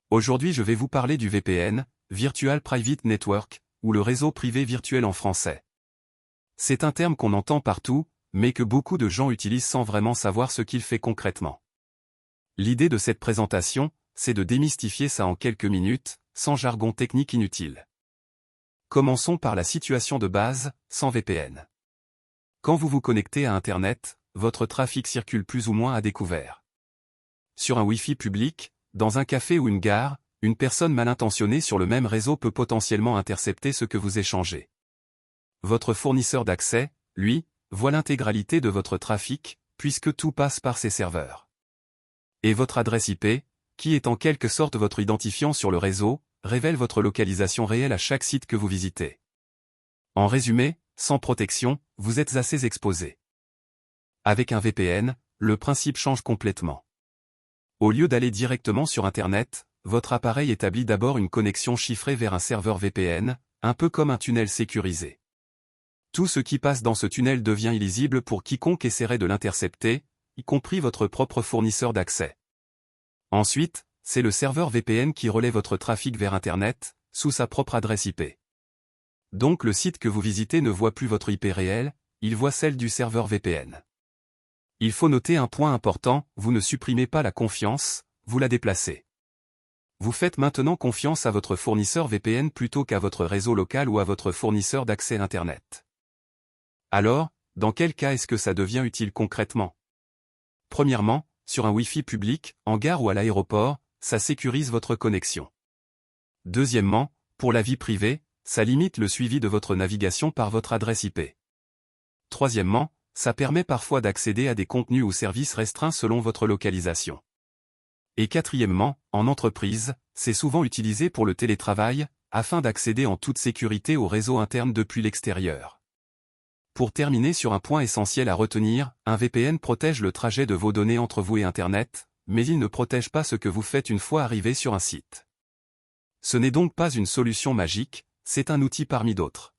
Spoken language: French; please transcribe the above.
Aujourd'hui je vais vous parler du VPN, Virtual Private Network, ou le réseau privé virtuel en français. C'est un terme qu'on entend partout, mais que beaucoup de gens utilisent sans vraiment savoir ce qu'il fait concrètement. L'idée de cette présentation, c'est de démystifier ça en quelques minutes, sans jargon technique inutile. Commençons par la situation de base, sans VPN. Quand vous vous connectez à Internet, votre trafic circule plus ou moins à découvert. Sur un Wi-Fi public, dans un café ou une gare, une personne mal intentionnée sur le même réseau peut potentiellement intercepter ce que vous échangez. Votre fournisseur d'accès, lui, voit l'intégralité de votre trafic, puisque tout passe par ses serveurs. Et votre adresse IP, qui est en quelque sorte votre identifiant sur le réseau, révèle votre localisation réelle à chaque site que vous visitez. En résumé, sans protection, vous êtes assez exposé. Avec un VPN, le principe change complètement. Au lieu d'aller directement sur Internet, votre appareil établit d'abord une connexion chiffrée vers un serveur VPN, un peu comme un tunnel sécurisé. Tout ce qui passe dans ce tunnel devient illisible pour quiconque essaierait de l'intercepter, y compris votre propre fournisseur d'accès. Ensuite, c'est le serveur VPN qui relaie votre trafic vers Internet, sous sa propre adresse IP. Donc le site que vous visitez ne voit plus votre IP réelle, il voit celle du serveur VPN. Il faut noter un point important, vous ne supprimez pas la confiance, vous la déplacez. Vous faites maintenant confiance à votre fournisseur VPN plutôt qu'à votre réseau local ou à votre fournisseur d'accès Internet. Alors, dans quel cas est-ce que ça devient utile concrètement? Premièrement, sur un Wi-Fi public, en gare ou à l'aéroport, ça sécurise votre connexion. Deuxièmement, pour la vie privée, ça limite le suivi de votre navigation par votre adresse IP. Troisièmement, ça permet parfois d'accéder à des contenus ou services restreints selon votre localisation. Et quatrièmement, en entreprise, c'est souvent utilisé pour le télétravail, afin d'accéder en toute sécurité au réseau interne depuis l'extérieur. Pour terminer sur un point essentiel à retenir, un VPN protège le trajet de vos données entre vous et Internet, mais il ne protège pas ce que vous faites une fois arrivé sur un site. Ce n'est donc pas une solution magique, c'est un outil parmi d'autres.